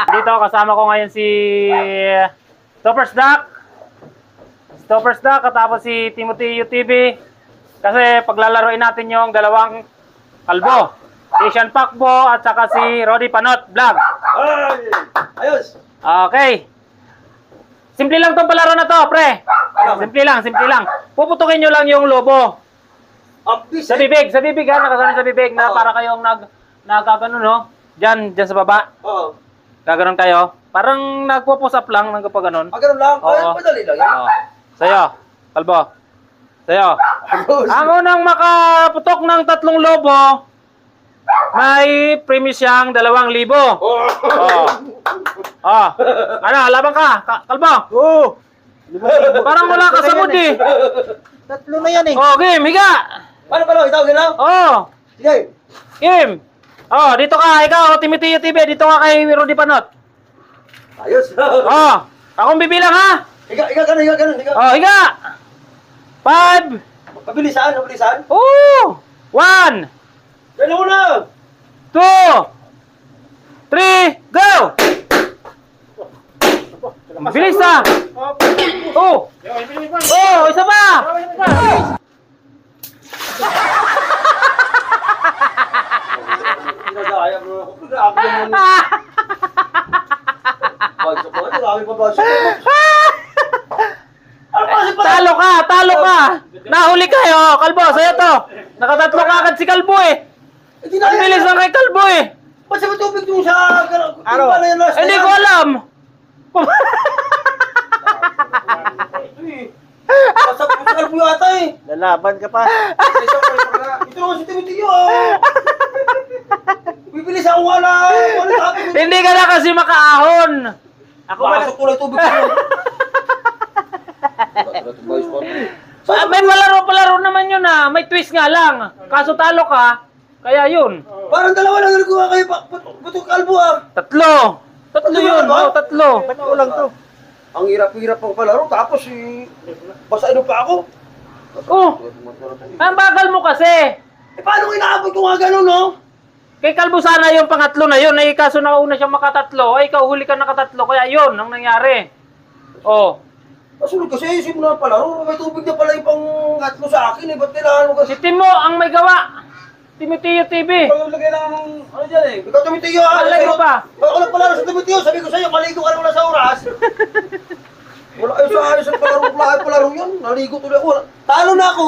Dito kasama ko ngayon si Stoppers Duck at tapos si Timothy UTV kasi paglalaroin natin yung dalawang kalbo, si Sean Pacbo at saka si Roddy Panot Vlog. Ayos! Okay. Simple lang tong palaro na to, pre. Simple lang. Puputukin nyo lang yung lobo. Sa bibig ha, nakasunod sa bibig na para kayong nagkagano, no? Diyan sa baba. Oo. Gaganon kayo. Parang nagpo-push up lang ng kapag ganon. Ganun lang? Ay, Oo. madali lang yan. Oo. Sa'yo, kalbo. Sa'yo. Ang unang makaputok ng 3 lobo, may premise siyang 2,000. Oh. Ano, laban ka, kalbo? Oo. Parang wala ka sa mood eh. 3 na yan eh. Oh, game, higa. Paano pala? Itaw gano'n? Oh, Sige. game. Oh, dito ka, ikaw, Timothy TV, dito ka kay Rudy Panot. Ayos. Oh, akong bibilang ha. Higa ganun. Oh, higa. 5. Mabilisan. Oh, 1, Ganun mo na. 2, 3, go! Bilis ah! Oh! Oh, isa pa! Pinadaya bro. Grabe naman. Bagsak mo. Grabe pa bagsak mo. Talo ka! Nahuli kayo, kalbo, sa'yo to. Nakatatlo ka agad si kalbo eh. Ang bilis lang kay kalbo eh. Ba't sa tubig dun sa... Ano? Hindi ko alam. Pasap mo sa kalbo yata eh. Lalaban ka pa. Ito naman si Timothy Bibilis ako wala. Hindi ka na kasi makaahon. Ako ba na kulay tubig ko? May palaro naman yun ah. May twist nga lang. Kaso talo ka, kaya yun. Parang dalawa lang nagawa kayo. Butong kalbo ah. 3. 3 yun. Oh, 3. Ba't kulang to? Ang hirap-hirap ang palaro. Tapos basahin pa ako. Oh, ang bagal mo kasi. Paano ko inaabot ko nga gano'n no? Kay kalbo sana yung pangatlo na yun. Ay kaso nauna siya makatatlo. Ay ikaw huli ka nakatatlo. Kaya yun ang nangyari. Oh. Kasunod kasi simula palaro. May tubig na pala yung pang-atlo sa akin eh. Ba't kailangan mo kasi? Si Timo ang may gawa. Timothy TV. Lagay ng ano dyan eh. Ikaw Timoteo ah. Malay pa. Ako lang palaro sa Timoteo. Sabi ko sa'yo, maligo ka naman sa oras. Wala kayo sa ayos ang palaro yun. Naligo tuloy ako. Talo na ako.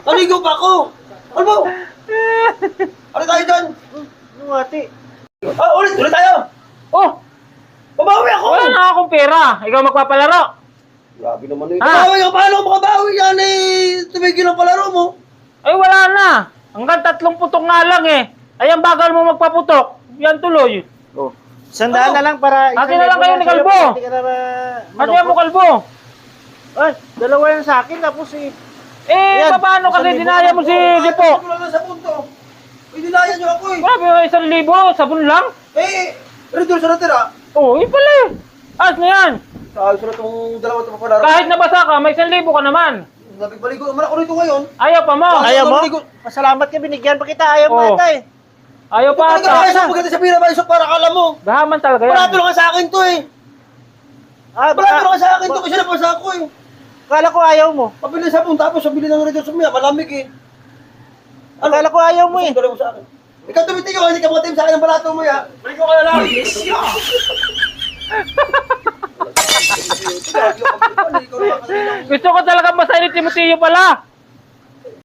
Naligo pa ako. Ano ba? Ano tayo dyan? Ano ate? Ulit tayo. Oh, Babawi ako. wala na akong pera. Ikaw magpapalaro. Grabe naman eh. Ah. Babawi ako. Paano ako makabawi yan eh? Tumigil ang palaro mo. Ay wala na. Hanggang 3 putok nga lang eh. Ay ang bagal mo magpaputok. Yan tuloy. Oh. 100 na lang para... Atin na lang kayo ni Kalbo. Hindi ka na Ano yan mo kalbo? Ay, 2 yan sa akin tapos eh. Eh, Ayan, paano kasi 1,000 dinaya mo si Dipo? Hindi ko lang sa punto. Dinaya niyo ako eh. Grabe, 1,000. Sabon lang. Redur sa natira. Oh, yun pala eh. As na yan. Ayos na itong dalawa itong palaro. Kahit nabasa ka, may 1,000 ka naman. Nabigbaligo naman ako rito ngayon. Ayaw pa mo. Ayaw mo? Pasalamat ka, binigyan pa kita. Ayaw mo Oh. ata eh. Ayaw pa Talaga ata. ayos maganda sa pira ba isok para kala mo. Gahaman talaga Malapit yan. lang sa akin to eh. Ah, Malapit lang sa akin to kasi napasa ako eh. Kala ko ayaw mo. Pabili sa pun tapos pabili ng redur sa miya. Malamig eh. Kala ko ayaw mo eh. Gusto mo sa akin. Ikaw tumitiyo, hindi ka makatim sa akin ng balato mo ya. Balik ko ka na lang. Gusto ko talaga basahin ni Timoteo pala.